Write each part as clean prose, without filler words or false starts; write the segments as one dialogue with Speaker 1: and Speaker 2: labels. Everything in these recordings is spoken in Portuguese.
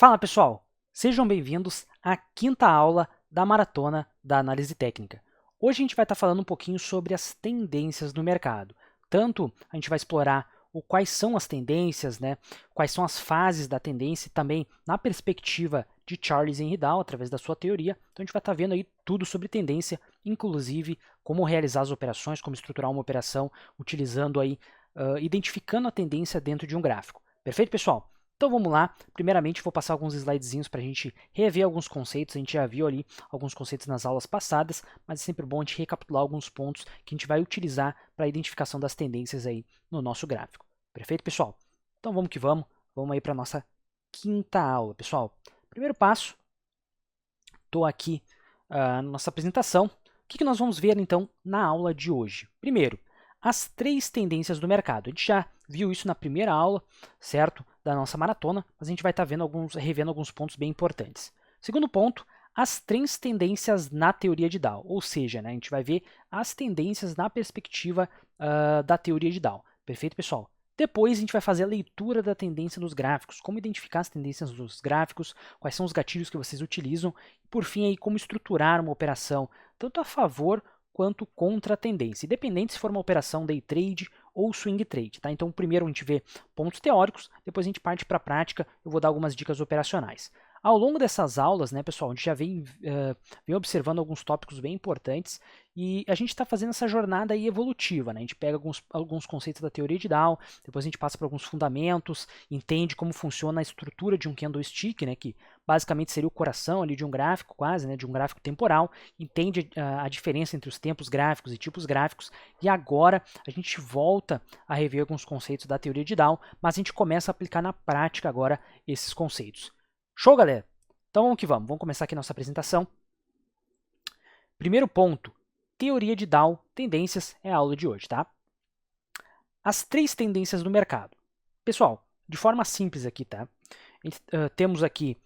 Speaker 1: Fala pessoal, sejam bem-vindos à quinta aula da Maratona da Análise Técnica. Hoje a gente vai estar falando um pouquinho sobre as tendências do mercado. Tanto a gente vai explorar quais são as tendências, quais são as fases da tendência e também na perspectiva de Charles Henry Dow, através da sua teoria. Então a gente vai estar vendo aí tudo sobre tendência, inclusive como realizar as operações, como estruturar uma operação, utilizando aí, identificando a tendência dentro de um gráfico. Perfeito, pessoal? Então vamos lá, primeiramente vou passar alguns slidezinhos para a gente rever alguns conceitos, a gente já viu ali alguns conceitos nas aulas passadas, mas é sempre bom a gente recapitular alguns pontos que a gente vai utilizar para a identificação das tendências aí no nosso gráfico. Perfeito, pessoal? Então vamos que vamos aí para a nossa quinta aula, pessoal. Primeiro passo, estou aqui na nossa apresentação. O que nós vamos ver então na aula de hoje? Primeiro, as três tendências do mercado. A gente já viu isso na primeira aula, certo? Da nossa maratona, mas a gente vai estar revendo alguns pontos bem importantes. Segundo ponto, as três tendências na teoria de Dow, ou seja, a gente vai ver as tendências na perspectiva da teoria de Dow. Perfeito, pessoal? Depois a gente vai fazer a leitura da tendência nos gráficos, como identificar as tendências dos gráficos, quais são os gatilhos que vocês utilizam, e por fim aí como estruturar uma operação, tanto a favor quanto contra a tendência, independente se for uma operação day trade ou swing trade. Tá? Então, primeiro a gente vê pontos teóricos, depois a gente parte para a prática, eu vou dar algumas dicas operacionais. Ao longo dessas aulas, pessoal, a gente já vem observando alguns tópicos bem importantes e a gente está fazendo essa jornada aí evolutiva. A gente pega alguns conceitos da teoria de Dow, depois a gente passa por alguns fundamentos, entende como funciona a estrutura de um candlestick, que basicamente seria o coração ali de um gráfico, quase, de um gráfico temporal, entende a diferença entre os tempos gráficos e tipos gráficos, e agora a gente volta a rever alguns conceitos da teoria de Dow, mas a gente começa a aplicar na prática agora esses conceitos. Show, galera? Então vamos que vamos. Vamos começar aqui a nossa apresentação. Primeiro ponto, teoria de Dow, tendências, é a aula de hoje, tá? As três tendências do mercado. Pessoal, de forma simples aqui, tá? Temos aqui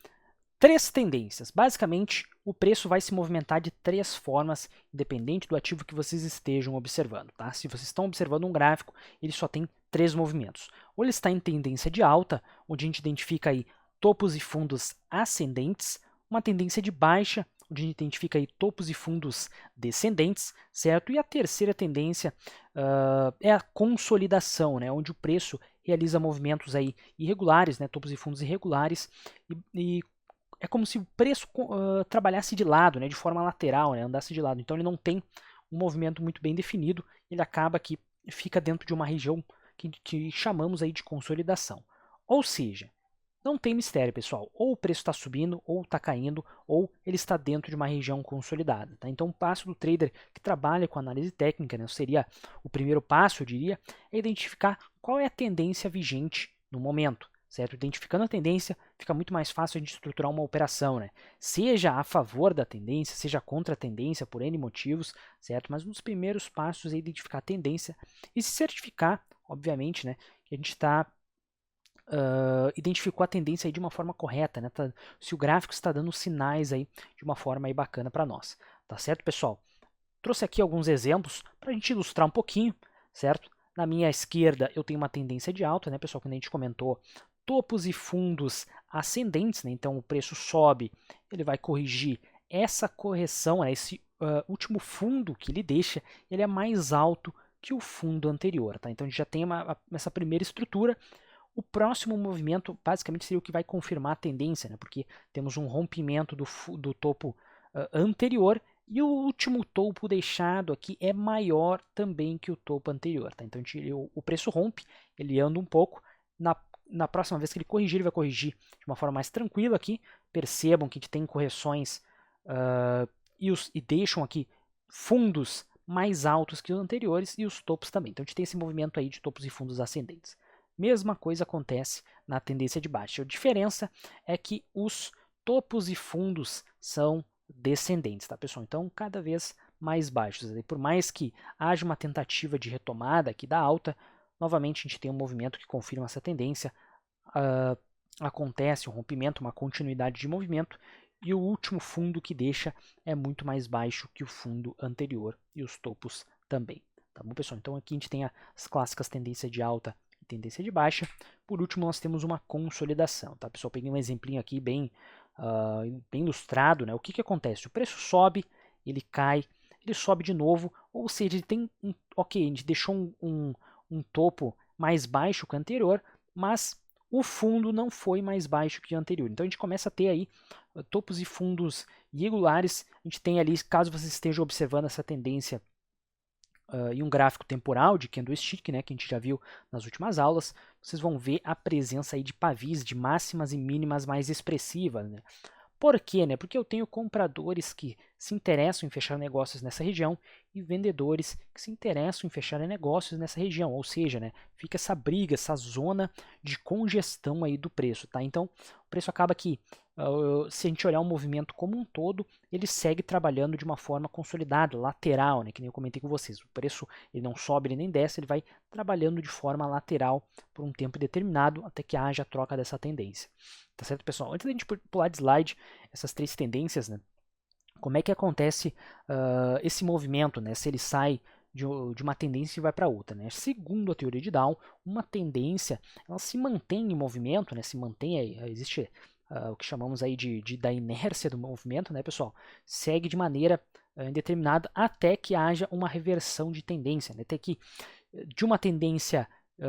Speaker 1: três tendências. Basicamente, o preço vai se movimentar de três formas, independente do ativo que vocês estejam observando, tá? Se vocês estão observando um gráfico, ele só tem três movimentos. Ou ele está em tendência de alta, onde a gente identifica aí topos e fundos ascendentes, uma tendência de baixa, onde a gente identifica aí topos e fundos descendentes, certo? E a terceira tendência é a consolidação, onde o preço realiza movimentos aí irregulares, topos e fundos irregulares, e é como se o preço trabalhasse de lado, de forma lateral, andasse de lado. Então ele não tem um movimento muito bem definido, ele acaba que fica dentro de uma região que chamamos aí de consolidação. Ou seja, não tem mistério, pessoal. Ou o preço está subindo, ou está caindo, ou ele está dentro de uma região consolidada. Tá? Então, o passo do trader que trabalha com análise técnica, seria o primeiro passo, eu diria, é identificar qual é a tendência vigente no momento. Certo? Identificando a tendência, fica muito mais fácil a gente estruturar uma operação, seja a favor da tendência, seja contra a tendência, por N motivos, certo? Mas um dos primeiros passos é identificar a tendência e se certificar, obviamente, que a gente está identificou a tendência aí de uma forma correta, se o gráfico está dando sinais aí de uma forma aí bacana para nós. Tá certo, pessoal? Trouxe aqui alguns exemplos para a gente ilustrar um pouquinho, certo? Na minha esquerda eu tenho uma tendência de alta, pessoal, quando a gente comentou topos e fundos ascendentes, então o preço sobe, ele vai corrigir essa correção, esse último fundo que ele deixa, ele é mais alto que o fundo anterior, tá? Então a gente já tem essa primeira estrutura. O próximo movimento basicamente seria o que vai confirmar a tendência, porque temos um rompimento do topo anterior e o último topo deixado aqui é maior também que o topo anterior. Tá? Então o preço rompe, ele anda um pouco. Na próxima vez que ele corrigir, ele vai corrigir de uma forma mais tranquila aqui. Percebam que a gente tem correções e deixam aqui fundos mais altos que os anteriores e os topos também. Então a gente tem esse movimento aí de topos e fundos ascendentes. Mesma coisa acontece na tendência de baixa. A diferença é que os topos e fundos são descendentes, tá, pessoal? Então, cada vez mais baixos. Por mais que haja uma tentativa de retomada aqui da alta, novamente a gente tem um movimento que confirma essa tendência. Acontece um rompimento, uma continuidade de movimento, e o último fundo que deixa é muito mais baixo que o fundo anterior e os topos também. Tá bom, pessoal? Então aqui a gente tem as clássicas tendências de alta e tendência de baixa. Por último, nós temos uma consolidação, tá, pessoal? Peguei um exemplinho aqui bem ilustrado, né? O que que acontece? O preço sobe, ele cai, ele sobe de novo, ou seja, ele tem ok, a gente deixou um topo mais baixo que o anterior, mas o fundo não foi mais baixo que o anterior. Então a gente começa a ter aí topos e fundos irregulares. A gente tem ali, caso você esteja observando essa tendência em um gráfico temporal de candlestick, né, que a gente já viu nas últimas aulas, vocês vão ver a presença aí de pavis de máximas e mínimas mais expressivas, né? Por quê? Né? Porque eu tenho compradores que se interessam em fechar negócios nessa região e vendedores que se interessam em fechar negócios nessa região. Ou seja, né, fica essa briga, essa zona de congestão aí do preço. Tá? Então, o preço acaba que, se a gente olhar o movimento como um todo, ele segue trabalhando de uma forma consolidada, lateral, né, que nem eu comentei com vocês. O preço ele não sobe, ele nem desce, ele vai trabalhando de forma lateral por um tempo determinado até que haja a troca dessa tendência. Tá certo, pessoal? Antes da gente pular de slide, essas três tendências, né? Como é que acontece esse movimento, né? Se ele sai de uma tendência e vai para outra, né? Segundo a teoria de Down, uma tendência ela se mantém em movimento, né? Se mantém, existe o que chamamos aí da inércia do movimento, né, pessoal? Segue de maneira indeterminada até que haja uma reversão de tendência, né? Até que de uma tendência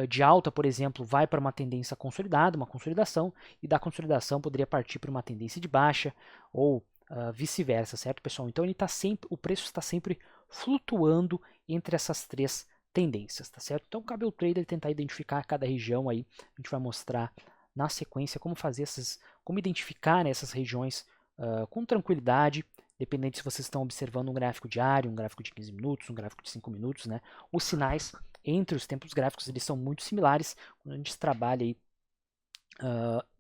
Speaker 1: de alta, por exemplo, vai para uma tendência consolidada, uma consolidação, e da consolidação poderia partir para uma tendência de baixa ou vice-versa, certo, pessoal? Então o preço está sempre flutuando entre essas três tendências, tá certo? Então cabe ao trader tentar identificar cada região aí. A gente vai mostrar na sequência como identificar, né, essas regiões com tranquilidade, dependente se vocês estão observando um gráfico diário, um gráfico de 15 minutos, um gráfico de 5 minutos, né? Os sinais entre os tempos gráficos eles são muito similares quando a gente trabalha aí,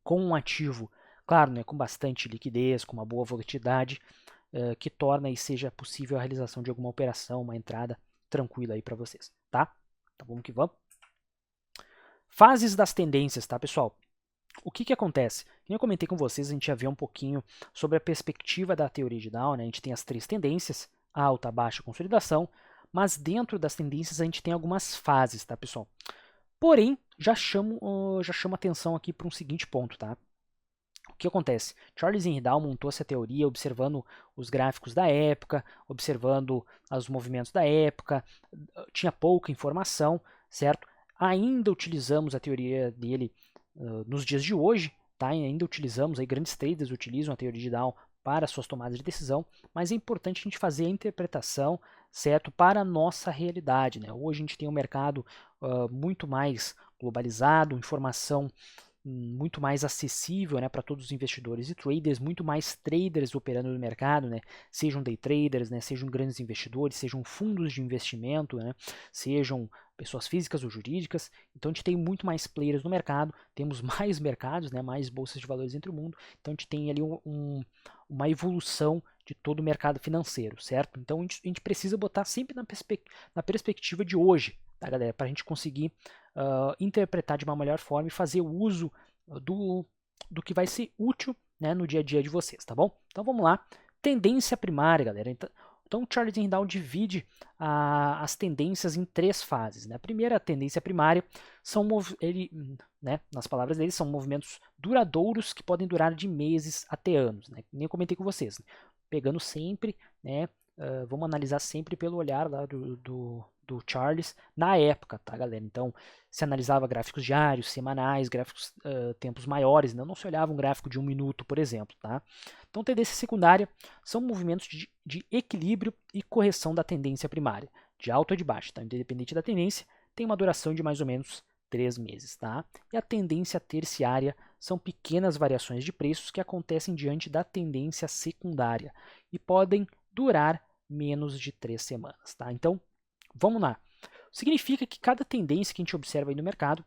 Speaker 1: com um ativo, claro, né, com bastante liquidez, com uma boa volatilidade, que torna e seja possível a realização de alguma operação, uma entrada tranquila aí para vocês, tá? Tá bom que vamos? Fases das tendências, tá, pessoal? O que acontece? Como eu comentei com vocês, a gente já viu um pouquinho sobre a perspectiva da teoria de Down, né? A gente tem as três tendências, alta, baixa, consolidação, mas dentro das tendências a gente tem algumas fases, tá, pessoal? Porém, já chamo atenção aqui para um seguinte ponto, tá? O que acontece? Charles Henry Down montou essa teoria observando os gráficos da época, observando os movimentos da época, tinha pouca informação, certo? Ainda utilizamos a teoria dele nos dias de hoje, tá? E ainda utilizamos, aí grandes traders utilizam a teoria de Down para suas tomadas de decisão, mas é importante a gente fazer a interpretação, certo, para a nossa realidade, né? Hoje a gente tem um mercado muito mais globalizado, informação muito mais acessível, né, para todos os investidores e traders, muito mais traders operando no mercado, né, sejam day traders, né, sejam grandes investidores, sejam fundos de investimento, né, sejam pessoas físicas ou jurídicas. Então a gente tem muito mais players no mercado, temos mais mercados, né, mais bolsas de valores entre o mundo. Então a gente tem ali uma evolução de todo o mercado financeiro, certo? Então a gente precisa botar sempre na perspectiva de hoje, tá, galera, para a gente conseguir interpretar de uma melhor forma e fazer uso do que vai ser útil, né, no dia a dia de vocês, tá bom? Então vamos lá. Tendência primária, galera. Então o Charles Down divide as tendências em três fases. Né? A primeira tendência primária nas palavras dele, são movimentos duradouros que podem durar de meses até anos. Né? Nem eu comentei com vocês. Né? Pegando sempre, né, vamos analisar sempre pelo olhar lá do Charles na época, tá, galera? Então, se analisava gráficos diários, semanais, gráficos tempos maiores, né? Não se olhava um gráfico de 1 minuto, por exemplo, tá? Então, tendência secundária são movimentos de equilíbrio e correção da tendência primária, de alta ou de baixa, tá? Independente da tendência, tem uma duração de mais ou menos 3 meses, tá? E a tendência terciária são pequenas variações de preços que acontecem diante da tendência secundária e podem durar menos de 3 semanas, tá? Então, vamos lá. Significa que cada tendência que a gente observa aí no mercado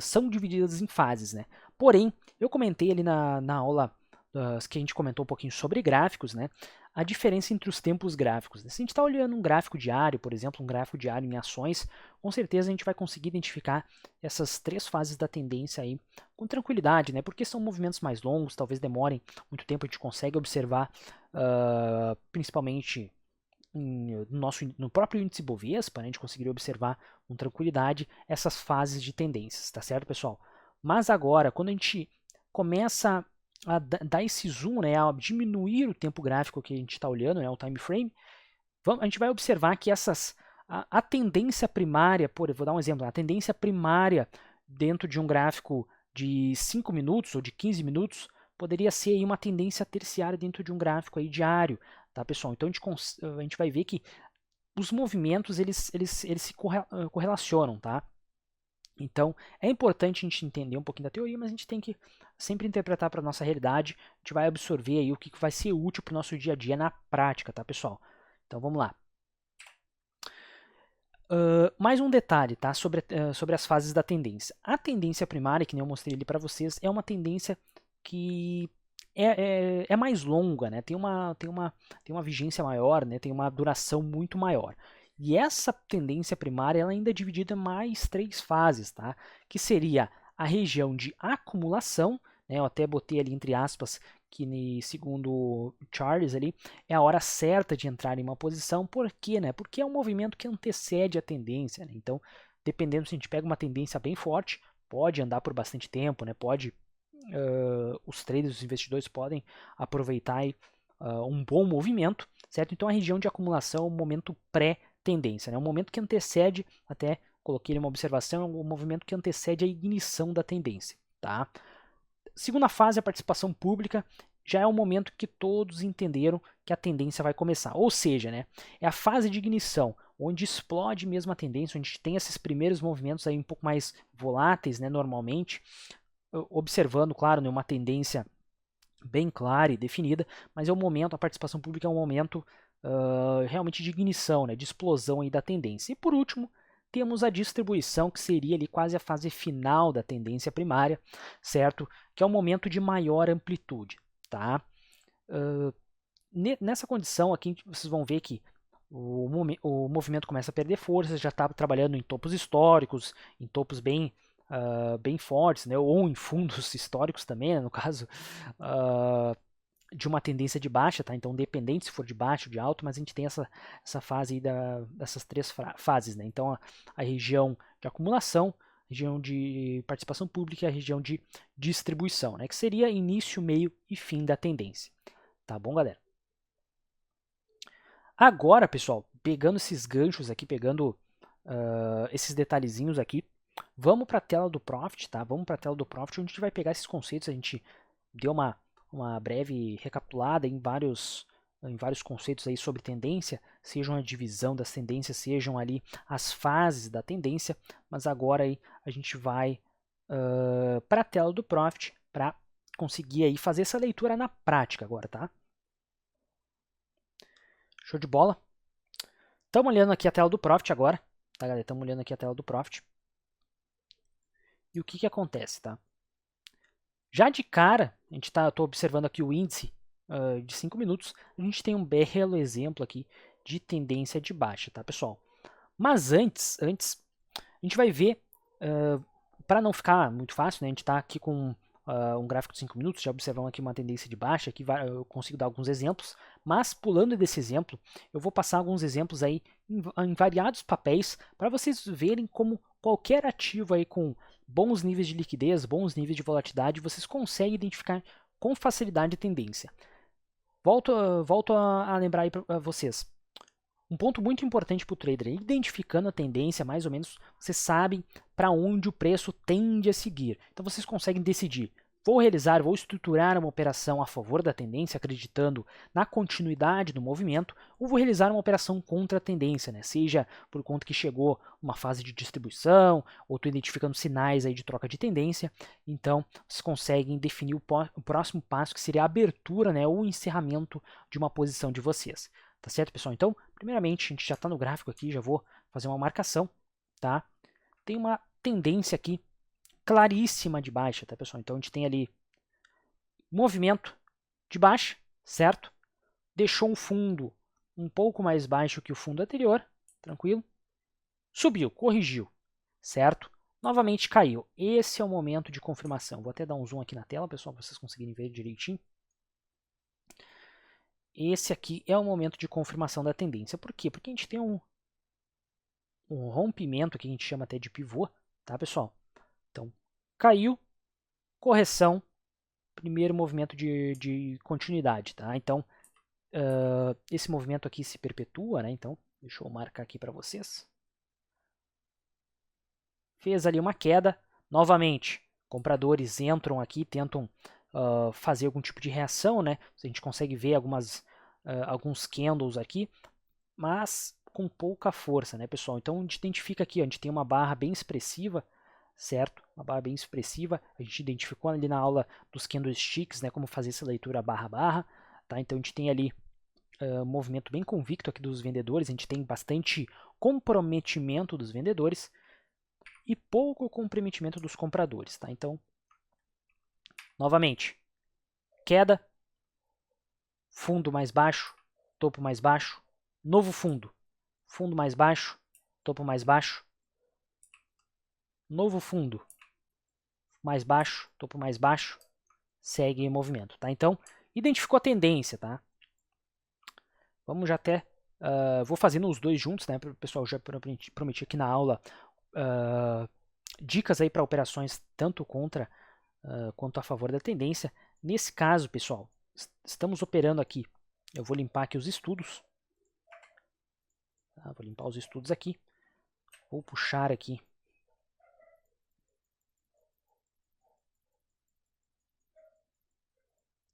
Speaker 1: são divididas em fases, né? Porém, eu comentei ali na aula que a gente comentou um pouquinho sobre gráficos, né? A diferença entre os tempos gráficos. Né? Se a gente está olhando um gráfico diário, por exemplo, um gráfico diário em ações, com certeza a gente vai conseguir identificar essas três fases da tendência aí com tranquilidade, né? Porque são movimentos mais longos, talvez demorem muito tempo, a gente consegue observar principalmente no próprio índice Bovespa, né, a gente conseguiria observar com tranquilidade essas fases de tendências, tá certo, pessoal? Mas agora, quando a gente começa a dar esse zoom, né, a diminuir o tempo gráfico que a gente está olhando, né, o time frame, a gente vai observar que a tendência primária, vou dar um exemplo, a tendência primária dentro de um gráfico de 5 minutos ou de 15 minutos poderia ser aí uma tendência terciária dentro de um gráfico aí diário, tá, pessoal? Então a gente vai ver que os movimentos eles se correlacionam, tá? Então é importante a gente entender um pouquinho da teoria, mas a gente tem que sempre interpretar para a nossa realidade. A gente vai absorver aí o que vai ser útil para o nosso dia a dia na prática, tá, pessoal? Então vamos lá. Mais um detalhe, tá, sobre as fases da tendência. A tendência primária, que nem eu mostrei ali para vocês, é uma tendência que é mais longa, né? Tem uma vigência maior, né? Tem uma duração muito maior. E essa tendência primária ela ainda é dividida em mais 3 fases, tá? Que seria a região de acumulação, né? Eu até botei ali entre aspas que segundo Charles ali é a hora certa de entrar em uma posição. Por quê, né? Porque é um movimento que antecede a tendência, né? Então, dependendo se a gente pega uma tendência bem forte, pode andar por bastante tempo, né? Os traders, os investidores podem aproveitar um bom movimento, certo? Então a região de acumulação é um momento pré-tendência, né? Um momento que antecede, até coloquei uma observação, é um movimento que antecede a ignição da tendência, tá? Segunda fase, a participação pública, já é o momento que todos entenderam que a tendência vai começar. Ou seja, né, é a fase de ignição, onde explode mesmo a tendência, onde a gente tem esses primeiros movimentos aí um pouco mais voláteis, né, normalmente, observando, claro, né, uma tendência bem clara e definida, mas é o momento, a participação pública é um momento realmente de ignição, né, de explosão aí da tendência. E por último, temos a distribuição, que seria ali quase a fase final da tendência primária, certo? Que é o momento de maior amplitude, tá? Nessa condição aqui, vocês vão ver que o movimento começa a perder força, já está trabalhando em topos históricos, em topos bem fortes, né? Ou em fundos históricos também, né? No caso, de uma tendência de baixa, tá? Então, dependente se for de baixo ou de alto, mas a gente tem essa fase aí dessas 3 fases, né? Então, a região de acumulação, região de participação pública e a região de distribuição, né? Que seria início, meio e fim da tendência. Tá bom, galera? Agora, pessoal, pegando esses ganchos aqui, pegando esses detalhezinhos aqui, vamos para a tela do Profit, tá? Vamos para a tela do Profit, onde a gente vai pegar esses conceitos. A gente deu uma breve recapitulada em vários conceitos aí sobre tendência, sejam a divisão das tendências, sejam ali as fases da tendência, mas agora aí a gente vai para a tela do Profit para conseguir aí fazer essa leitura na prática agora, tá? Show de bola. Estamos olhando aqui a tela do Profit agora, tá, galera? Estamos olhando aqui a tela do Profit. E o que acontece, tá? Já de cara, estou observando aqui o índice de 5 minutos, a gente tem um belo exemplo aqui de tendência de baixa, tá, pessoal? Mas antes a gente vai ver, para não ficar muito fácil, né, a gente está aqui com um gráfico de 5 minutos, já observamos aqui uma tendência de baixa, aqui eu consigo dar alguns exemplos, mas pulando desse exemplo, eu vou passar alguns exemplos aí em variados papéis, para vocês verem como qualquer ativo aí com bons níveis de liquidez, bons níveis de volatilidade, vocês conseguem identificar com facilidade a tendência. Volto a lembrar aí para vocês. Um ponto muito importante para o trader é identificando a tendência, mais ou menos, vocês sabem para onde o preço tende a seguir. Então vocês conseguem decidir, vou estruturar uma operação a favor da tendência, acreditando na continuidade do movimento, ou vou realizar uma operação contra a tendência, né? Seja por conta que chegou uma fase de distribuição, ou estou identificando sinais aí de troca de tendência. Então vocês conseguem definir o próximo passo, que seria a abertura, né, ou o encerramento de uma posição de vocês. Tá certo, pessoal? Então, primeiramente, a gente já está no gráfico aqui, já vou fazer uma marcação, tá? Tem uma tendência aqui claríssima de baixa, tá, pessoal? Então, a gente tem ali movimento de baixa, certo? Deixou um fundo um pouco mais baixo que o fundo anterior, tranquilo? Subiu, corrigiu, certo? Novamente caiu. Esse é o momento de confirmação. Vou até dar um zoom aqui na tela, pessoal, para vocês conseguirem ver direitinho. esse aqui é o momento de confirmação da tendência. Por quê? Porque a gente tem um rompimento que a gente chama até de pivô, tá, pessoal? Então, caiu, correção, primeiro movimento de continuidade, tá? Então, esse movimento aqui se perpetua, né? Então, deixa eu marcar aqui para vocês. Fez ali uma queda, novamente, compradores entram aqui, tentam fazer algum tipo de reação, né? A gente consegue ver alguns candles aqui, mas com pouca força, né, pessoal? Então a gente identifica aqui, ó, a gente tem uma barra bem expressiva, certo? Uma barra bem expressiva. A gente identificou ali na aula dos candlesticks, né, como fazer essa leitura barra-barra, tá? Então a gente tem ali um movimento bem convicto aqui dos vendedores, a gente tem bastante comprometimento dos vendedores e pouco comprometimento dos compradores, tá? Então, novamente, queda, fundo mais baixo, topo mais baixo, novo fundo, fundo mais baixo, topo mais baixo, novo fundo mais baixo, topo mais baixo, segue em movimento, tá? Então, identificou a tendência, tá? Vamos já até, vou fazendo os dois juntos, né? Pessoal, já prometi aqui na aula dicas aí para operações tanto contra quanto a favor da tendência. Nesse caso, pessoal, estamos operando aqui. Eu vou limpar aqui os estudos. Tá? Vou limpar os estudos aqui. Vou puxar aqui.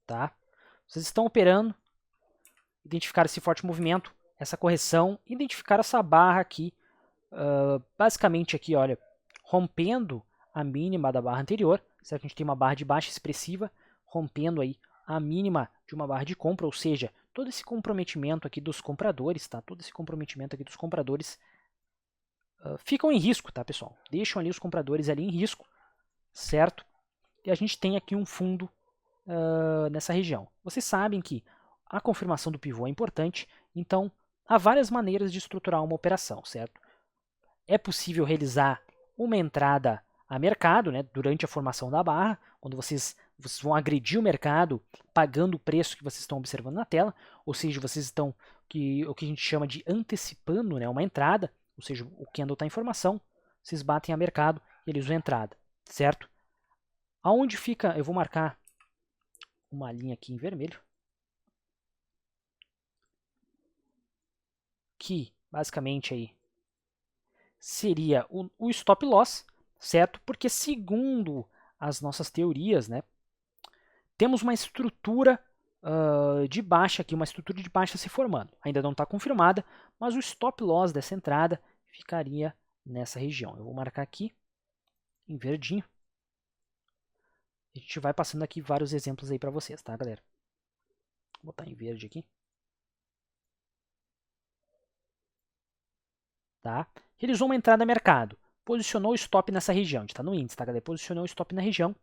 Speaker 1: Tá? Vocês estão operando, identificaram esse forte movimento, essa correção, identificaram essa barra aqui, basicamente aqui, olha, rompendo a mínima da barra anterior, certo? A gente tem uma barra de baixa expressiva, rompendo aí a mínima de uma barra de compra, ou seja, todo esse comprometimento aqui dos compradores, tá? Todo esse comprometimento aqui dos compradores ficam em risco, tá, pessoal? Deixam ali os compradores ali em risco, certo? E a gente tem aqui um fundo nessa região. Vocês sabem que a confirmação do pivô é importante, então há várias maneiras de estruturar uma operação, certo? É possível realizar uma entrada a mercado, né, durante a formação da barra, quando vocês vão agredir o mercado pagando o preço que vocês estão observando na tela, ou seja, vocês estão o que a gente chama de antecipando, né, uma entrada, ou seja, o candle está em formação, vocês batem a mercado e eles usam a entrada, certo? Aonde fica, eu vou marcar uma linha aqui em vermelho, que basicamente aí seria o stop loss, certo? Porque segundo as nossas teorias, né, temos uma estrutura de baixa aqui, uma estrutura de baixa se formando. Ainda não está confirmada, mas o stop loss dessa entrada ficaria nessa região. Eu vou marcar aqui em verdinho. A gente vai passando aqui vários exemplos aí para vocês, tá, galera? Vou botar em verde aqui. Tá? Realizou uma entrada no mercado, posicionou o stop nessa região. A gente está no índice, tá, galera? Posicionou o stop na região.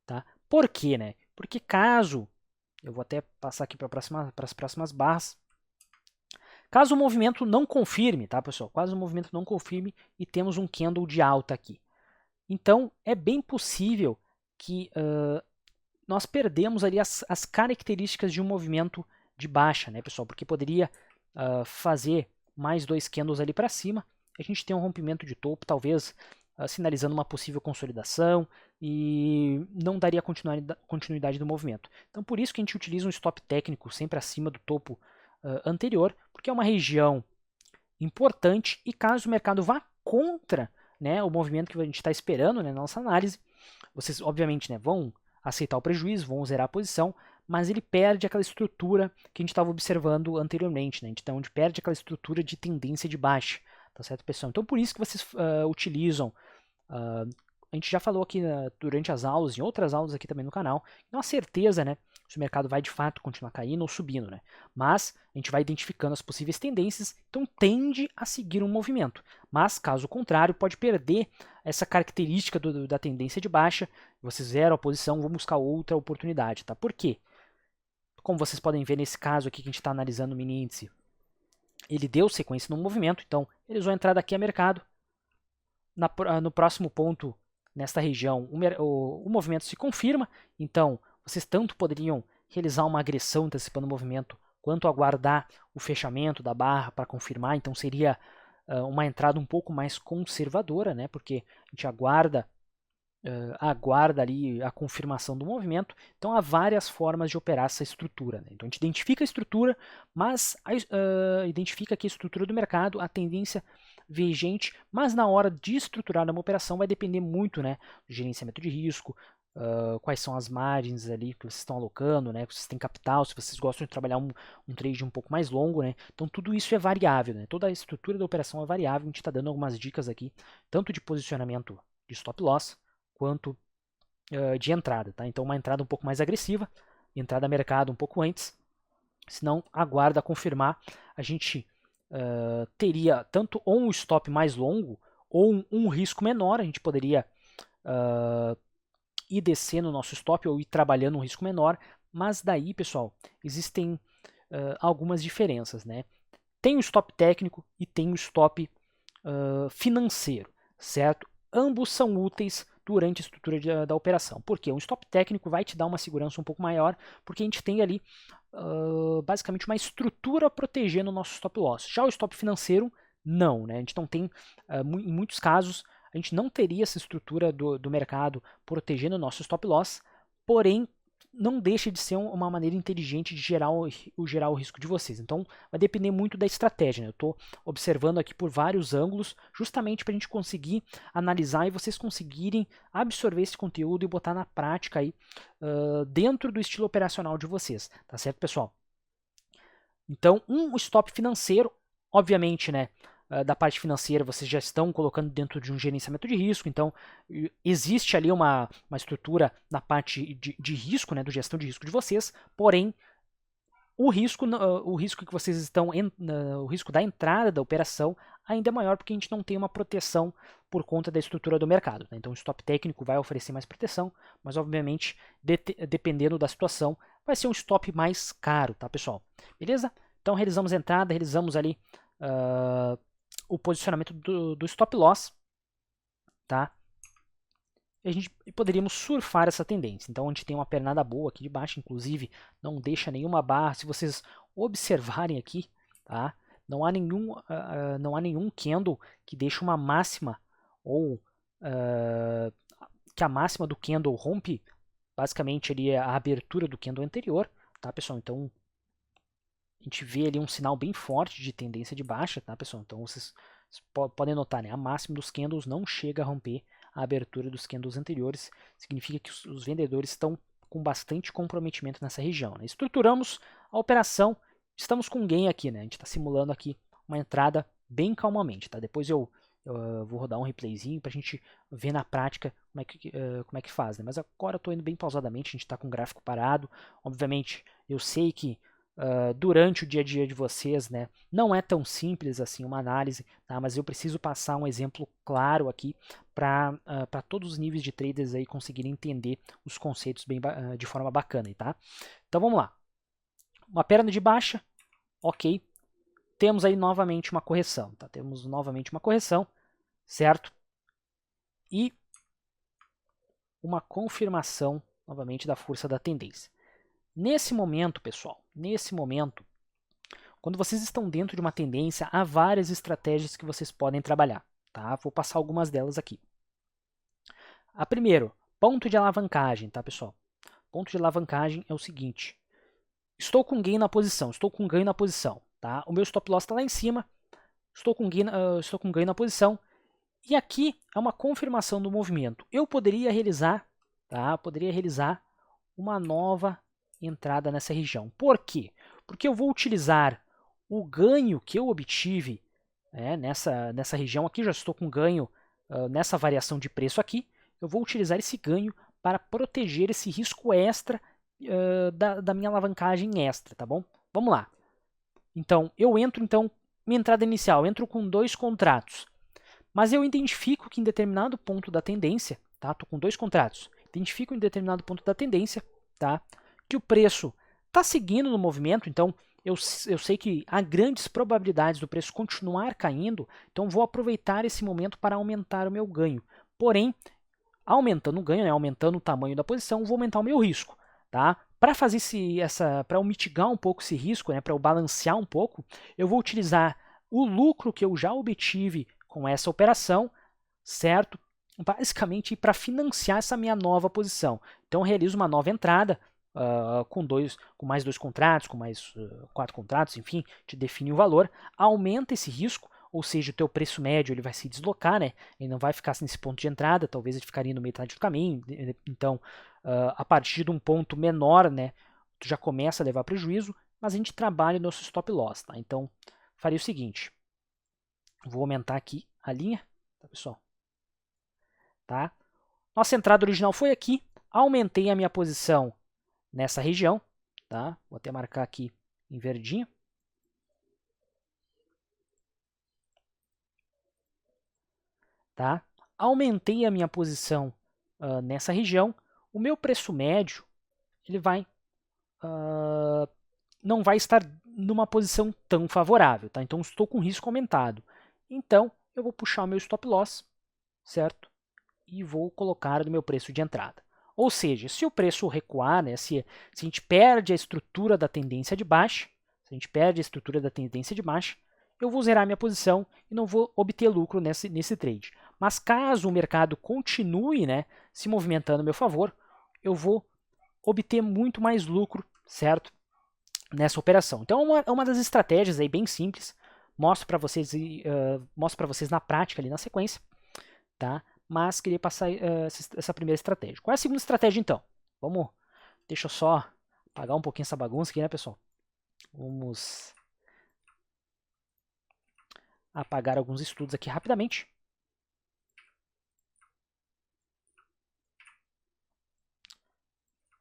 Speaker 1: Tá? Por quê, né? Porque caso, eu vou até passar aqui para as próximas barras, caso o movimento não confirme, tá, pessoal? Caso o movimento não confirme e temos um candle de alta aqui. Então, é bem possível que nós perdemos ali as características de um movimento de baixa, né, pessoal? Porque poderia fazer mais dois candles ali para cima, a gente tem um rompimento de topo, talvez sinalizando uma possível consolidação e não daria continuidade do movimento. Então, por isso que a gente utiliza um stop técnico sempre acima do topo anterior, porque é uma região importante e caso o mercado vá contra, né, o movimento que a gente está esperando, né, na nossa análise, vocês obviamente, né, vão aceitar o prejuízo, vão zerar a posição, mas ele perde aquela estrutura que a gente estava observando anteriormente, né? Então, a gente perde aquela estrutura de tendência de baixa, tá certo, pessoal? Então, por isso que vocês utilizam, a gente já falou aqui durante as aulas, em outras aulas aqui também no canal, não há certeza, né, se o mercado vai de fato continuar caindo ou subindo, né? Mas a gente vai identificando as possíveis tendências, então tende a seguir um movimento. Mas, caso contrário, pode perder essa característica da tendência de baixa, vocês zeram a posição, vão buscar outra oportunidade, tá? Por quê? Como vocês podem ver nesse caso aqui que a gente está analisando o mini índice, ele deu sequência no movimento, então eles vão entrar daqui a mercado. No próximo ponto, nesta região, o movimento se confirma, então vocês tanto poderiam realizar uma agressão antecipando o movimento, quanto aguardar o fechamento da barra para confirmar, então seria uma entrada um pouco mais conservadora, né, porque a gente aguarda ali a confirmação do movimento. Então há várias formas de operar essa estrutura, né? Então a gente identifica a estrutura, mas identifica aqui a estrutura do mercado, a tendência vigente, mas na hora de estruturar uma operação vai depender muito, né, do gerenciamento de risco, quais são as margens ali que vocês estão alocando, né, se vocês têm capital, se vocês gostam de trabalhar um trade um pouco mais longo, né, então tudo isso é variável, né, toda a estrutura da operação é variável, a gente está dando algumas dicas aqui, tanto de posicionamento de stop loss, quanto de entrada, tá? Então uma entrada um pouco mais agressiva, entrada a mercado um pouco antes, senão aguarda confirmar, a gente teria tanto ou um stop mais longo ou um risco menor, a gente poderia ir descendo o nosso stop ou ir trabalhando um risco menor, mas daí, pessoal, existem algumas diferenças, né? Tem o stop técnico e tem o stop financeiro, certo? Ambos são úteis durante a estrutura da operação. Por quê? Um stop técnico vai te dar uma segurança um pouco maior, porque a gente tem ali basicamente uma estrutura protegendo o nosso stop loss. Já o stop financeiro, não, né? A gente não tem, em muitos casos, a gente não teria essa estrutura do mercado protegendo o nosso stop loss, porém não deixa de ser uma maneira inteligente de gerar o risco de vocês. Então vai depender muito da estratégia, né? Eu estou observando aqui por vários ângulos, justamente para a gente conseguir analisar e vocês conseguirem absorver esse conteúdo e botar na prática aí, dentro do estilo operacional de vocês, tá certo, pessoal? Então, um stop financeiro, obviamente, né, da parte financeira vocês já estão colocando dentro de um gerenciamento de risco, então existe ali uma estrutura na parte de risco, né, do gestão de risco de vocês, porém o risco que vocês estão, o risco da entrada da operação ainda é maior porque a gente não tem uma proteção por conta da estrutura do mercado, né? Então o stop técnico vai oferecer mais proteção, mas obviamente dependendo da situação vai ser um stop mais caro, tá, pessoal? Beleza? Então realizamos a entrada, realizamos ali o posicionamento do stop loss, tá? E a gente poderíamos surfar essa tendência. Então a gente tem uma pernada boa aqui de baixo, inclusive não deixa nenhuma barra. Se vocês observarem aqui, tá? Não há nenhum candle que deixe uma máxima ou que a máxima do candle rompe basicamente ali a abertura do candle anterior, tá, pessoal? Então a gente vê ali um sinal bem forte de tendência de baixa, tá, pessoal? Então vocês podem notar, né? A máxima dos candles não chega a romper a abertura dos candles anteriores. Significa que os vendedores estão com bastante comprometimento nessa região, né? Estruturamos a operação, estamos com gain aqui, né? A gente está simulando aqui uma entrada bem calmamente, tá? Depois eu vou rodar um replayzinho para a gente ver na prática como é que faz, né? Mas agora eu estou indo bem pausadamente, a gente está com o gráfico parado. Obviamente, eu sei que durante o dia a dia de vocês, né, não é tão simples assim uma análise, tá? Mas eu preciso passar um exemplo claro aqui para todos os níveis de traders aí conseguirem entender os conceitos de forma bacana, tá? Então vamos lá. Uma perna de baixa, ok. Temos aí novamente uma correção, tá? Temos novamente uma correção, certo? E uma confirmação novamente da força da tendência. Nesse momento, pessoal, quando vocês estão dentro de uma tendência, há várias estratégias que vocês podem trabalhar, tá? Vou passar algumas delas aqui. A primeiro, ponto de alavancagem, tá, pessoal? Ponto de alavancagem é o seguinte: estou com gain na posição, tá? O meu stop loss está lá em cima, estou com gain na posição, e aqui é uma confirmação do movimento. Eu poderia realizar, tá? Uma nova entrada nessa região. Por quê? Porque eu vou utilizar o ganho que eu obtive nessa região aqui, já estou com ganho nessa variação de preço aqui, eu vou utilizar esse ganho para proteger esse risco extra da minha alavancagem extra, tá bom? Vamos lá. Então, eu entro, minha entrada inicial, entro com 2 contratos, mas eu identifico que em determinado ponto da tendência, tá? Estou com 2 contratos, identifico em determinado ponto da tendência, tá? Que o preço está seguindo no movimento, então eu sei que há grandes probabilidades do preço continuar caindo, então vou aproveitar esse momento para aumentar o meu ganho. Porém, aumentando o ganho, né, aumentando o tamanho da posição, vou aumentar o meu risco. Tá? Para fazer para eu mitigar um pouco esse risco, né, para eu balancear um pouco, eu vou utilizar o lucro que eu já obtive com essa operação, certo? Basicamente para financiar essa minha nova posição. Então eu realizo uma nova entrada com mais 2 contratos, com mais 4 contratos, enfim, te define o valor, aumenta esse risco, ou seja, o teu preço médio ele vai se deslocar, né? Ele não vai ficar nesse ponto de entrada, talvez ele ficaria no metade do caminho. Então, a partir de um ponto menor, né, tu já começa a levar prejuízo, mas a gente trabalha o nosso stop loss, tá? Então, faria o seguinte, vou aumentar aqui a linha, tá, pessoal? Tá? Nossa entrada original foi aqui, aumentei a minha posição nessa região, tá? Vou até marcar aqui em verdinho. Tá? Aumentei a minha posição nessa região, o meu preço médio ele não vai estar numa posição tão favorável, tá? Então estou com risco aumentado. Então eu vou puxar o meu stop loss, certo? E vou colocar no meu preço de entrada. Ou seja, se o preço recuar, né, se a gente perde a estrutura da tendência de baixa, eu vou zerar minha posição e não vou obter lucro nesse trade. Mas caso o mercado continue, né, se movimentando a meu favor, eu vou obter muito mais lucro, certo? Nessa operação. Então é uma das estratégias aí bem simples. Mostro para vocês na prática ali na sequência, tá? Mas queria passar essa primeira estratégia. Qual é a segunda estratégia então? Deixa eu só apagar um pouquinho essa bagunça aqui, né, pessoal? Vamos apagar alguns estudos aqui rapidamente.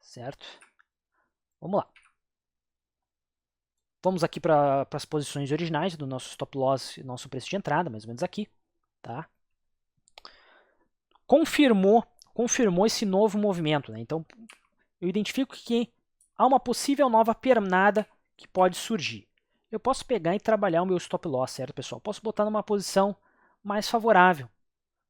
Speaker 1: Certo? Vamos lá. Vamos aqui para as posições originais do nosso stop loss e nosso preço de entrada, mais ou menos aqui, tá? Confirmou esse novo movimento, né? Então eu identifico que há uma possível nova pernada que pode surgir. Eu posso pegar e trabalhar o meu stop loss, certo, pessoal? Posso botar numa posição mais favorável.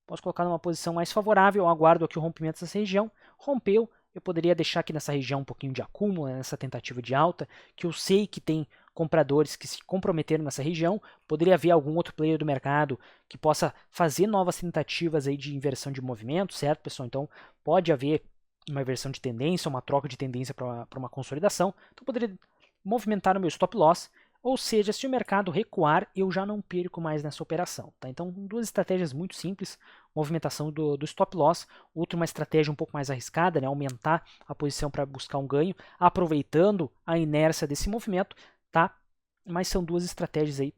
Speaker 1: Posso colocar numa posição mais favorável, eu aguardo aqui o rompimento dessa região. Rompeu, eu poderia deixar aqui nessa região um pouquinho de acúmulo, nessa tentativa de alta, que eu sei que tem compradores que se comprometeram nessa região. Poderia haver algum outro player do mercado que possa fazer novas tentativas aí de inversão de movimento, certo, pessoal? Então, pode haver uma inversão de tendência, uma troca de tendência para uma consolidação. Então, eu poderia movimentar o meu stop loss, ou seja, se o mercado recuar, eu já não perco mais nessa operação. Tá? Então, duas estratégias muito simples, movimentação do stop loss, outra uma estratégia um pouco mais arriscada, né? Aumentar a posição para buscar um ganho, aproveitando a inércia desse movimento, tá? Mas são duas estratégias aí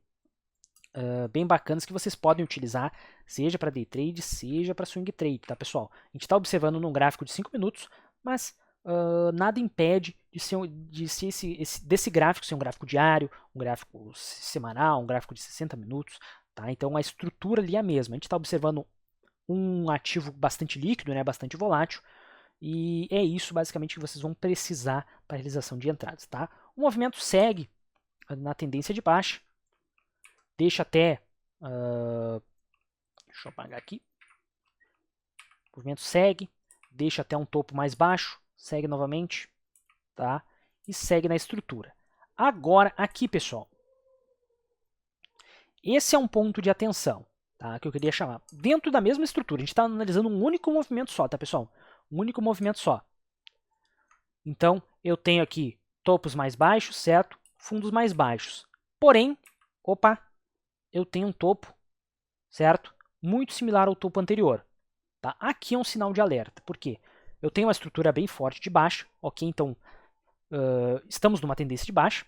Speaker 1: bem bacanas que vocês podem utilizar, seja para day trade, seja para swing trade, tá, pessoal? A gente está observando num gráfico de 5 minutos, mas nada impede desse gráfico ser um gráfico diário, um gráfico semanal, um gráfico de 60 minutos, tá? Então a estrutura ali é a mesma. A gente está observando um ativo bastante líquido, né, bastante volátil, e é isso basicamente que vocês vão precisar para a realização de entradas, tá? O movimento segue na tendência de baixa, deixa até, deixa eu apagar aqui, o movimento segue, deixa até um topo mais baixo, segue novamente, tá? E segue na estrutura. Agora, aqui, pessoal, esse é um ponto de atenção, tá? Que eu queria chamar. Dentro da mesma estrutura, a gente está analisando um único movimento só, tá, pessoal? Um único movimento só. Então, eu tenho aqui topos mais baixos, certo? Fundos mais baixos. Porém, eu tenho um topo, certo? Muito similar ao topo anterior. Tá? Aqui é um sinal de alerta. Por quê? Eu tenho uma estrutura bem forte de baixa, ok? Então, estamos numa tendência de baixa,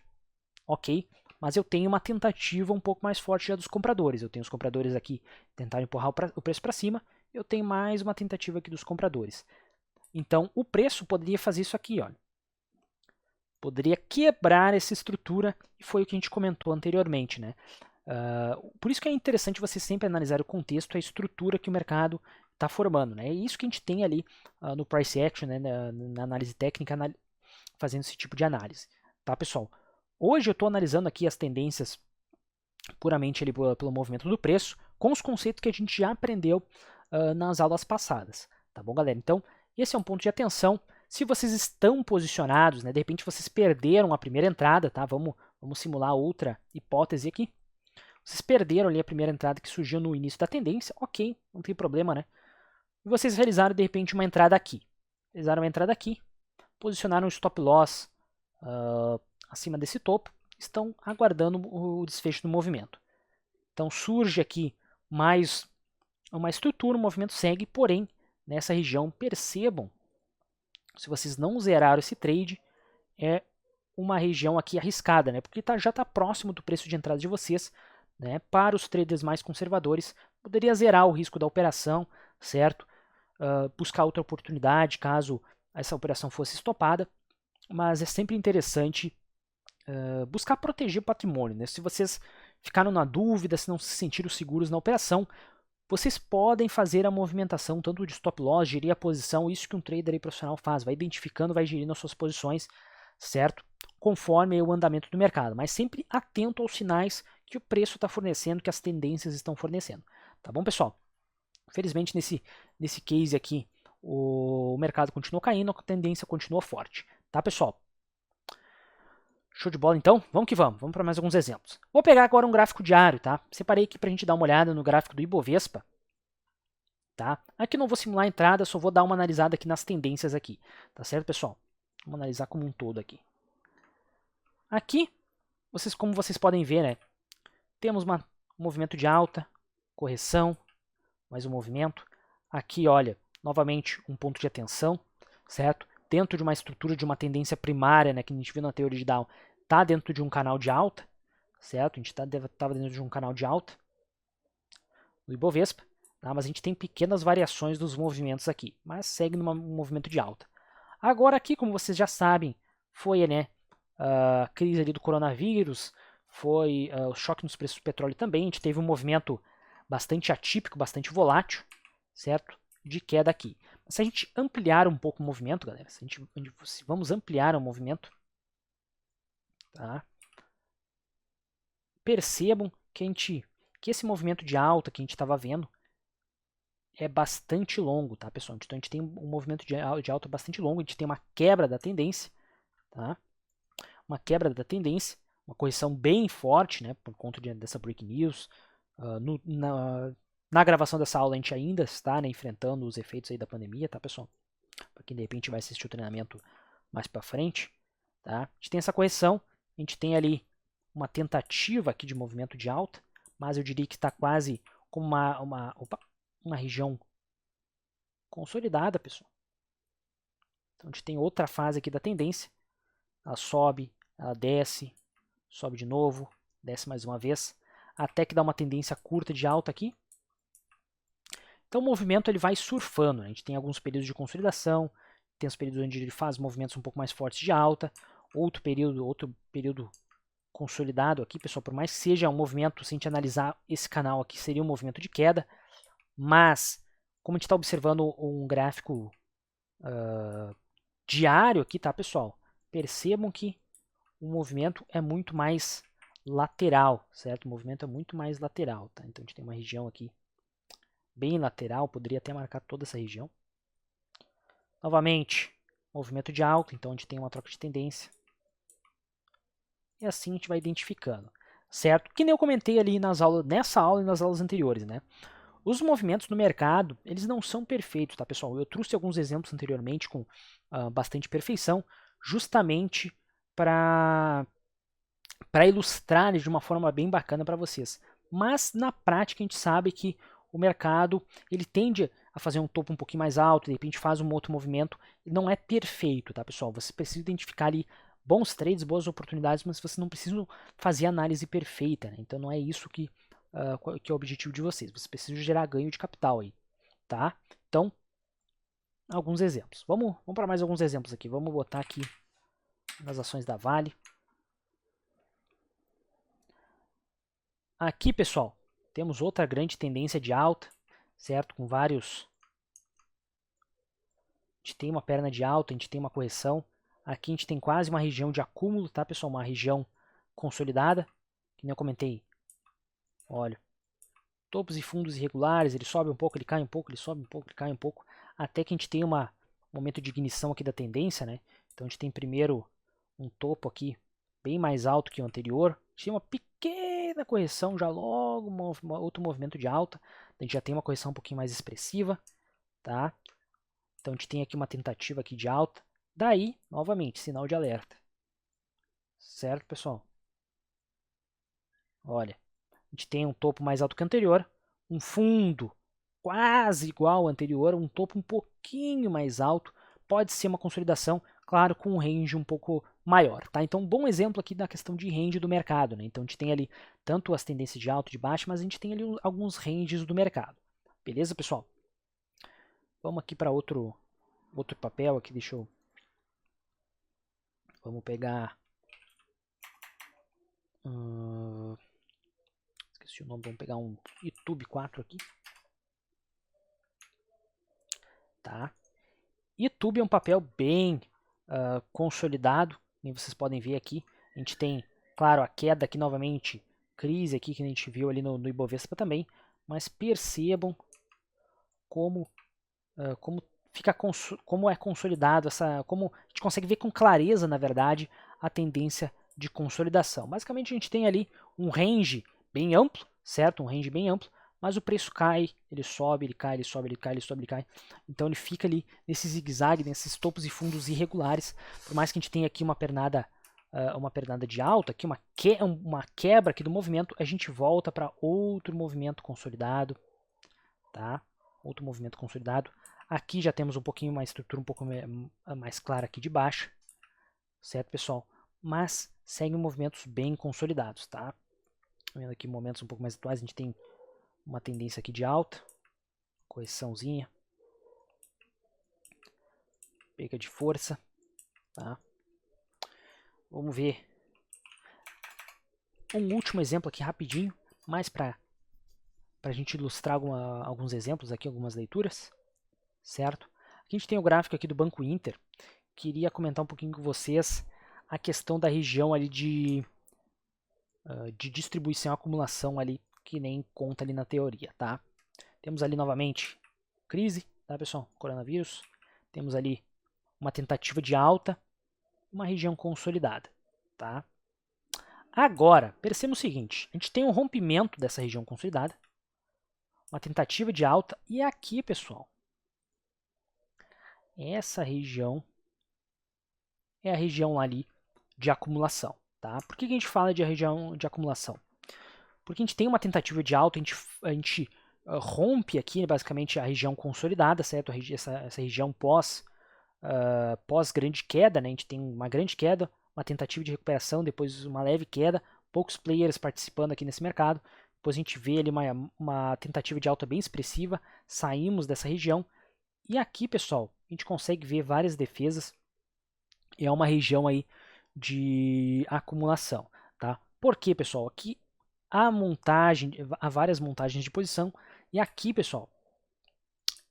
Speaker 1: ok? Mas eu tenho uma tentativa um pouco mais forte já dos compradores. Eu tenho os compradores aqui tentando empurrar o preço para cima, eu tenho mais uma tentativa aqui dos compradores. Então, o preço poderia fazer isso aqui, olha. Poderia quebrar essa estrutura, e foi o que a gente comentou anteriormente, né? Por isso que é interessante você sempre analisar o contexto, a estrutura que o mercado está formando, né? É isso que a gente tem ali no price action, né? na análise técnica, fazendo esse tipo de análise, tá, pessoal? Hoje eu estou analisando aqui as tendências puramente ali pelo movimento do preço, com os conceitos que a gente já aprendeu nas aulas passadas, tá bom, galera? Então, esse é um ponto de atenção. Se vocês estão posicionados, né, de repente vocês perderam a primeira entrada, tá? Vamos simular outra hipótese aqui. Vocês perderam ali a primeira entrada que surgiu no início da tendência, ok, não tem problema, né? E vocês realizaram de repente uma entrada aqui. Realizaram uma entrada aqui, posicionaram o stop loss acima desse topo, estão aguardando o desfecho do movimento. Então surge aqui mais uma estrutura, o movimento segue, porém, nessa região, percebam, se vocês não zeraram esse trade, é uma região aqui arriscada, né? Porque já está próximo do preço de entrada de vocês, né? Para os traders mais conservadores, poderia zerar o risco da operação, certo? Buscar outra oportunidade caso essa operação fosse estopada, mas é sempre interessante buscar proteger o patrimônio, né? Se vocês ficaram na dúvida, se não se sentiram seguros na operação, vocês podem fazer a movimentação tanto de stop loss, gerir a posição, isso que um trader profissional faz, vai identificando, vai gerindo as suas posições, certo? Conforme o andamento do mercado, mas sempre atento aos sinais que o preço está fornecendo, que as tendências estão fornecendo. Tá bom, pessoal? Felizmente, nesse case aqui, o mercado continuou caindo, a tendência continua forte. Tá, pessoal? Show de bola, então? Vamos que vamos. Vamos para mais alguns exemplos. Vou pegar agora um gráfico diário, tá? Separei aqui para a gente dar uma olhada no gráfico do Ibovespa. Tá? Aqui não vou simular a entrada, só vou dar uma analisada aqui nas tendências aqui. Tá certo, pessoal? Vamos analisar como um todo aqui. Aqui, como vocês podem ver, né? Temos um movimento de alta, correção, mais um movimento. Aqui, olha, novamente um ponto de atenção, certo? Dentro de uma estrutura de uma tendência primária, né, que a gente viu na teoria de Dow, está dentro de um canal de alta, certo? A gente estava dentro de um canal de alta do Ibovespa, tá? Mas a gente tem pequenas variações dos movimentos aqui, mas segue num movimento de alta. Agora aqui, como vocês já sabem, foi, né, a crise ali do coronavírus, foi o choque nos preços do petróleo também, a gente teve um movimento bastante atípico, bastante volátil, certo? De queda aqui. Mas se a gente ampliar um pouco o movimento, galera, vamos ampliar o movimento, tá? Percebam que esse movimento de alta que a gente estava vendo é bastante longo, tá, pessoal? Então a gente tem um movimento de alta bastante longo, a gente tem uma quebra da tendência, tá? Uma quebra da tendência, uma correção bem forte, né, por conta dessa break news. Na gravação dessa aula a gente ainda está, né, enfrentando os efeitos aí da pandemia, tá, pessoal? Para quem de repente vai assistir o treinamento mais para frente, tá? A gente tem essa correção, a gente tem ali uma tentativa aqui de movimento de alta, mas eu diria que está quase como uma região consolidada, pessoal. Então a gente tem outra fase aqui da tendência, ela sobe, ela desce, sobe de novo, desce mais uma vez, até que dá uma tendência curta de alta aqui. Então o movimento ele vai surfando, né? A gente tem alguns períodos de consolidação, tem os períodos onde ele faz movimentos um pouco mais fortes de alta, outro período consolidado aqui, pessoal, por mais que seja um movimento, se a gente analisar esse canal aqui, seria um movimento de queda, mas como a gente está observando um gráfico diário aqui, tá, pessoal? Percebam que o movimento é muito mais lateral, certo? O movimento é muito mais lateral, tá? Então a gente tem uma região aqui bem lateral, poderia até marcar toda essa região. Novamente, movimento de alta, então a gente tem uma troca de tendência. E assim a gente vai identificando, certo? Que nem eu comentei ali nessa aula e nas aulas anteriores, né? Os movimentos no mercado, eles não são perfeitos, tá, pessoal? Eu trouxe alguns exemplos anteriormente com bastante perfeição, justamente para ilustrar de uma forma bem bacana para vocês. Mas na prática a gente sabe que o mercado ele tende a fazer um topo um pouquinho mais alto, de repente faz um outro movimento, e não é perfeito, tá, pessoal? Você precisa identificar ali bons trades, boas oportunidades, mas você não precisa fazer análise perfeita, né? Então não é isso que é o objetivo de vocês. Você precisa gerar ganho de capital aí, tá? Então, alguns exemplos. Vamos para mais alguns exemplos aqui. Vamos botar aqui nas ações da Vale. Aqui, pessoal, temos outra grande tendência de alta, certo? Com vários... A gente tem uma perna de alta, a gente tem uma correção. Aqui a gente tem quase uma região de acúmulo, tá, pessoal? Uma região consolidada, que nem eu comentei. Olha, topos e fundos irregulares, ele sobe um pouco, ele cai um pouco, ele sobe um pouco, ele cai um pouco, até que a gente tem uma momento de ignição aqui da tendência, né? Então a gente tem primeiro um topo aqui bem mais alto que o anterior. A gente tem uma pequena correção, já logo outro movimento de alta. A gente já tem uma correção um pouquinho mais expressiva, tá? Então a gente tem aqui uma tentativa aqui de alta. Daí, novamente, sinal de alerta. Certo, pessoal? Olha, a gente tem um topo mais alto que o anterior, um fundo quase igual ao anterior, um topo um pouquinho mais alto. Pode ser uma consolidação, claro, com um range um pouco maior, tá? Então, um bom exemplo aqui da questão de range do mercado, né? Então, a gente tem ali tanto as tendências de alto e de baixo, mas a gente tem ali alguns ranges do mercado. Beleza, pessoal? Vamos aqui para outro papel aqui, deixa eu... Vamos pegar... Esqueci o nome, vamos pegar um YouTube 4 aqui. Tá? YouTube é um papel bem consolidado, como vocês podem ver aqui. A gente tem, claro, a queda aqui novamente, crise aqui que a gente viu ali no Ibovespa também, mas percebam como como é consolidado como a gente consegue ver com clareza, na verdade, a tendência de consolidação. Basicamente a gente tem ali um range bem amplo, certo? Um range bem amplo, mas o preço cai, ele sobe, ele cai, ele sobe, ele cai, ele sobe, ele cai. Então ele fica ali nesse zigue-zague, nesses topos e fundos irregulares. Por mais que a gente tenha aqui uma pernada de alta, aqui uma quebra aqui do movimento, a gente volta para outro movimento consolidado, tá? Outro movimento consolidado. Aqui já temos um pouquinho mais estrutura, um pouco mais clara aqui de baixo, certo, pessoal? Mas seguem movimentos bem consolidados, tá? Vendo aqui momentos um pouco mais atuais, a gente tem uma tendência aqui de alta, correçãozinha, perca de força, tá? Vamos ver um último exemplo aqui rapidinho, mais para a gente ilustrar alguns exemplos aqui, algumas leituras, certo? Aqui a gente tem o gráfico aqui do Banco Inter. Queria comentar um pouquinho com vocês a questão da região ali de distribuição e acumulação ali, que nem conta ali na teoria, tá? Temos ali novamente crise, tá, pessoal? Coronavírus. Temos ali uma tentativa de alta, uma região consolidada, tá? Agora, perceba o seguinte, a gente tem um rompimento dessa região consolidada, uma tentativa de alta, e aqui, pessoal, essa região é a região ali de acumulação, tá? Por que a gente fala de região de acumulação? Porque a gente tem uma tentativa de alta, a gente rompe aqui basicamente a região consolidada, certo? Essa região pós grande queda, né? A gente tem uma grande queda, uma tentativa de recuperação, depois uma leve queda, poucos players participando aqui nesse mercado. Depois a gente vê ali uma tentativa de alta bem expressiva, saímos dessa região. E aqui, pessoal, a gente consegue ver várias defesas. É uma região aí de acumulação, tá? Por quê, pessoal? Aqui há várias montagens de posição, e aqui, pessoal,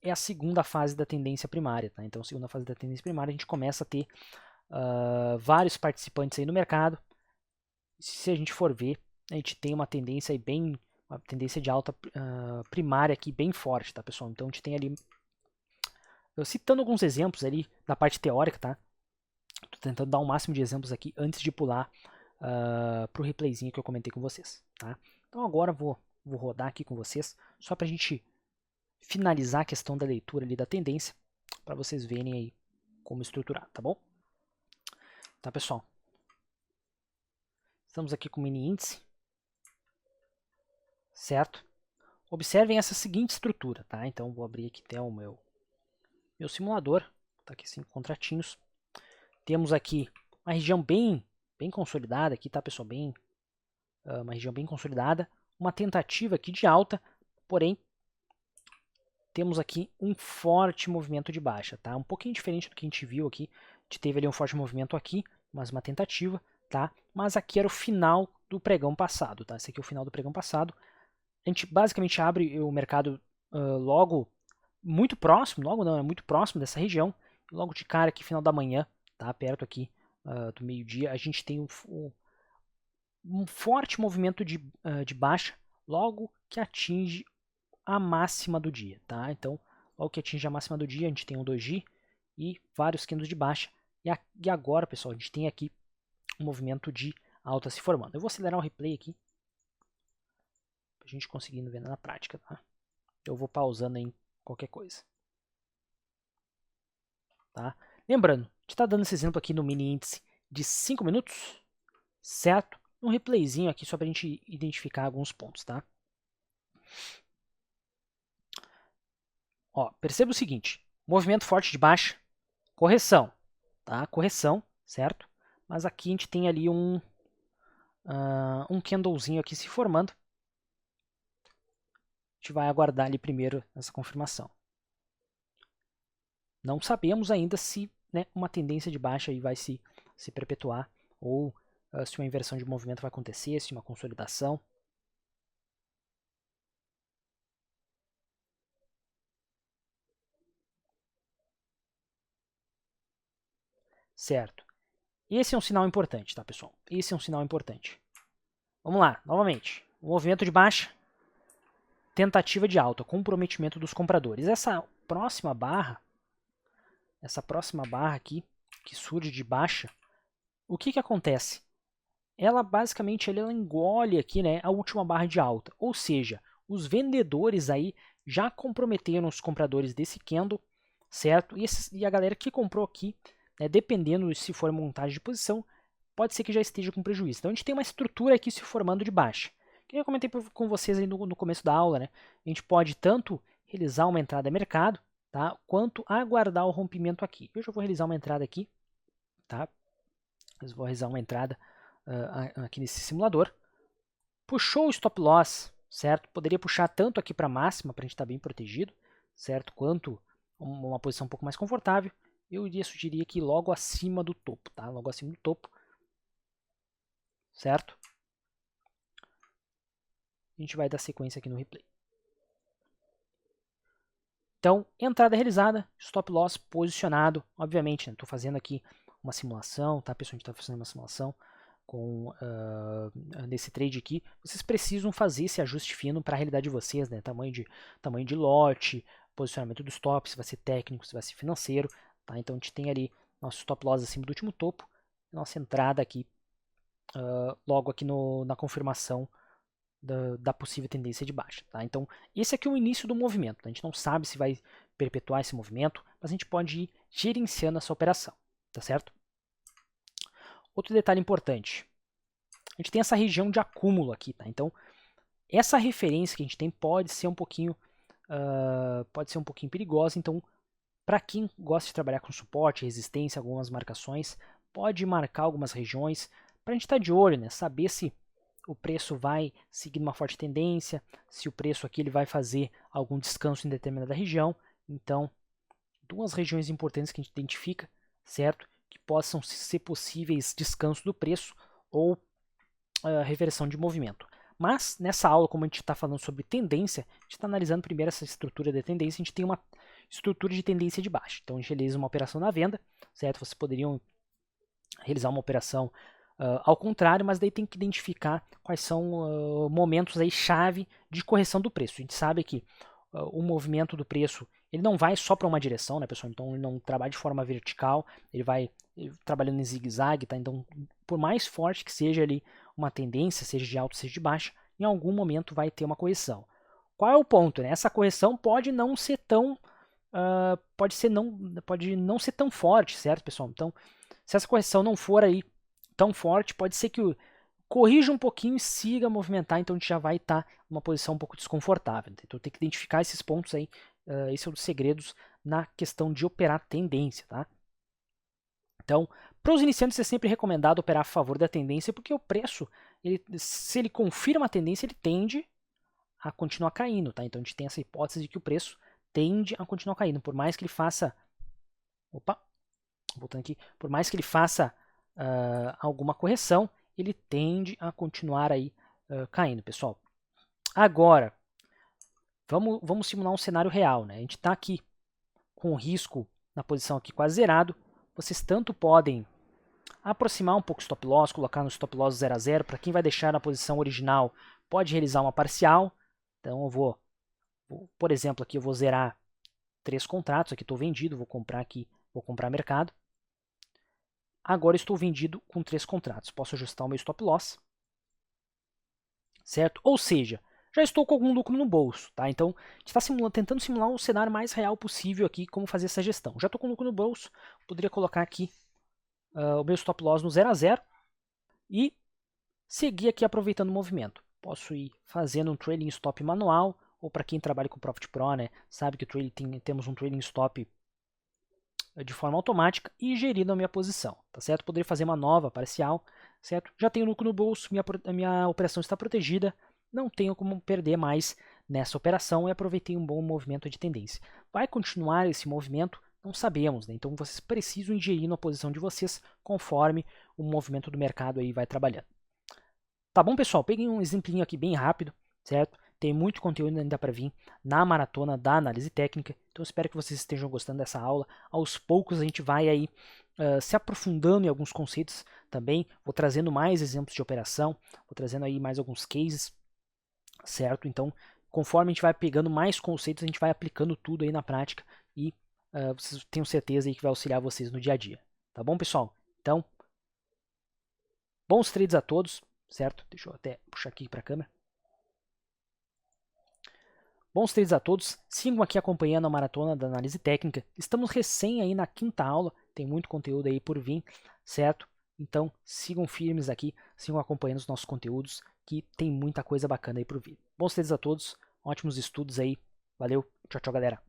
Speaker 1: é a segunda fase da tendência primária, tá? Então, a segunda fase da tendência primária, a gente começa a ter vários participantes aí no mercado. Se a gente for ver, a gente tem uma tendência aí uma tendência de alta primária aqui bem forte, tá, pessoal? Então, a gente tem ali, eu citando alguns exemplos ali da parte teórica, tá? Tô tentando dar o máximo de exemplos aqui antes de pular para o replayzinho que eu comentei com vocês, tá? Então agora vou rodar aqui com vocês, só para a gente finalizar a questão da leitura ali da tendência, para vocês verem aí como estruturar, tá bom? Tá, pessoal? Estamos aqui com o mini índice, certo? Observem essa seguinte estrutura, tá? Então vou abrir aqui até o meu simulador, tá aqui 5 contratinhos. Temos aqui uma região bem consolidada aqui, tá, pessoal? Uma região bem consolidada, uma tentativa aqui de alta, porém temos aqui um forte movimento de baixa, tá? Um pouquinho diferente do que a gente viu aqui. A gente teve ali um forte movimento aqui, mas uma tentativa, tá? Mas aqui era o final do pregão passado, tá? Esse aqui é o final do pregão passado. A gente basicamente abre o mercado logo muito próximo, muito próximo dessa região. Logo de cara aqui, final da manhã, tá? Perto aqui do meio-dia, a gente tem um forte movimento de baixa logo que atinge a máxima do dia, tá? Então, logo que atinge a máxima do dia, a gente tem um doji, e vários candles de baixa. E agora, pessoal, a gente tem aqui um movimento de alta se formando. Eu vou acelerar o replay aqui, para a gente conseguir ver na prática. Tá? Eu vou pausando em qualquer coisa. Tá? Lembrando, a gente está dando esse exemplo aqui no mini índice de 5 minutos, certo? Um replayzinho aqui só para a gente identificar alguns pontos. Tá? Ó, perceba o seguinte, movimento forte de baixa, correção, tá? Correção, certo? Mas aqui a gente tem ali um candlezinho aqui se formando. A gente vai aguardar ali primeiro essa confirmação. Não sabemos ainda se, né, uma tendência de baixa aí vai se perpetuar ou se uma inversão de movimento vai acontecer, se uma consolidação. Certo. Esse é um sinal importante, tá, pessoal? Esse é um sinal importante. Vamos lá, novamente. O movimento de baixa, tentativa de alta, comprometimento dos compradores. Essa próxima barra aqui, que surge de baixa, o que acontece? Ela basicamente ela engole aqui, né, a última barra de alta. Ou seja, os vendedores aí já comprometeram os compradores desse candle, certo? E a galera que comprou aqui, né, dependendo se for montagem de posição, pode ser que já esteja com prejuízo. Então a gente tem uma estrutura aqui se formando de baixa. Que eu comentei com vocês aí no começo da aula, né? A gente pode tanto realizar uma entrada a mercado, tá? Quanto aguardar o rompimento aqui. Eu já vou realizar uma entrada aqui, tá? Eu vou realizar uma entrada aqui nesse simulador. Puxou o stop loss, certo? Poderia puxar tanto aqui para a máxima, para a gente estar bem protegido, certo? Quanto uma posição um pouco mais confortável. Eu iria sugerir aqui logo acima do topo, tá? Logo acima do topo, certo? A gente vai dar sequência aqui no replay. Então, entrada realizada, stop loss posicionado. Obviamente, estou fazendo aqui uma simulação, tá, pessoal? A gente está fazendo uma simulação nesse trade aqui. Vocês precisam fazer esse ajuste fino para a realidade de vocês, né? Tamanho de lote, posicionamento do stop, se vai ser técnico, se vai ser financeiro. Tá? Então, a gente tem ali nosso stop loss acima do último topo, nossa entrada aqui, logo aqui na confirmação da possível tendência de baixa. Tá? Então, esse aqui é o início do movimento. A gente não sabe se vai perpetuar esse movimento, mas a gente pode ir gerenciando essa operação. Tá certo? Outro detalhe importante. A gente tem essa região de acúmulo aqui. Tá? Então, essa referência que a gente tem pode ser um pouquinho perigosa. Então, para quem gosta de trabalhar com suporte, resistência, algumas marcações, pode marcar algumas regiões para a gente estar de olho, né? Saber se o preço vai seguir uma forte tendência, se o preço aqui ele vai fazer algum descanso em determinada região. Então, duas regiões importantes que a gente identifica, certo? Que possam ser possíveis descanso do preço ou reversão de movimento. Mas, nessa aula, como a gente está falando sobre tendência, a gente está analisando primeiro essa estrutura de tendência, a gente tem uma estrutura de tendência de baixa. Então, a gente realiza uma operação na venda, certo? Vocês poderiam realizar uma operação ao contrário, mas daí tem que identificar quais são momentos aí chave de correção do preço. A gente sabe que o movimento do preço ele não vai só para uma direção, né, pessoal? Então ele não trabalha de forma vertical, ele vai trabalhando em zigue-zague, tá? Então, por mais forte que seja ali uma tendência, seja de alta, seja de baixa, em algum momento vai ter uma correção. Qual é o ponto? Né? Essa correção pode não ser tão pode não ser tão forte, certo, pessoal? Então, se essa correção não for aí tão forte, pode ser que corrija um pouquinho e siga a movimentar, então a gente já vai estar numa posição um pouco desconfortável. Então tem que identificar esses pontos aí, esse é um dos segredos na questão de operar tendência, tá? Então, para os iniciantes é sempre recomendado operar a favor da tendência, porque o preço, se ele confirma a tendência, ele tende a continuar caindo, tá? Então a gente tem essa hipótese de que o preço tende a continuar caindo, por mais que ele faça, voltando aqui, por mais que ele faça alguma correção, ele tende a continuar aí caindo, pessoal. Agora, vamos simular um cenário real, né? A gente está aqui com o risco na posição aqui quase zerado. Vocês tanto podem aproximar um pouco o stop loss, colocar no stop loss 0 a 0. Para quem vai deixar na posição original, pode realizar uma parcial. Então eu vou por exemplo, aqui eu vou zerar 3 contratos. Aqui estou vendido, vou comprar aqui Vou comprar mercado. Agora estou vendido com 3 contratos. Posso ajustar o meu stop loss. Certo? Ou seja, já estou com algum lucro no bolso, tá? Então, a gente está tentando simular o cenário mais real possível aqui, como fazer essa gestão. Já estou com lucro no bolso, poderia colocar aqui o meu stop loss no 0 a 0 e seguir aqui aproveitando o movimento. Posso ir fazendo um trailing stop manual, ou para quem trabalha com Profit Pro, né, sabe que temos um trailing stop de forma automática e gerindo a minha posição, tá certo? Poderia fazer uma nova parcial, certo? Já tenho lucro no bolso, minha operação está protegida, não tenho como perder mais nessa operação e aproveitei um bom movimento de tendência. Vai continuar esse movimento? Não sabemos, né? Então vocês precisam ingerir na posição de vocês conforme o movimento do mercado aí vai trabalhando. Tá bom, pessoal? Peguei um exemplinho aqui bem rápido, certo? Tem muito conteúdo ainda para vir na maratona da análise técnica, então espero que vocês estejam gostando dessa aula. Aos poucos a gente vai aí se aprofundando em alguns conceitos também, vou trazendo mais exemplos de operação, vou trazendo aí mais alguns cases, certo? Então, conforme a gente vai pegando mais conceitos, a gente vai aplicando tudo aí na prática e tenho certeza aí que vai auxiliar vocês no dia a dia. Tá bom, pessoal? Então, bons trades a todos, certo? Deixa eu até puxar aqui para a câmera. Bons trades a todos, sigam aqui acompanhando a maratona da análise técnica. Estamos recém aí na 5ª aula, tem muito conteúdo aí por vir, certo? Então sigam firmes aqui, sigam acompanhando os nossos conteúdos, que tem muita coisa bacana aí por vir. Bons trades a todos, ótimos estudos aí, valeu, tchau, tchau, galera.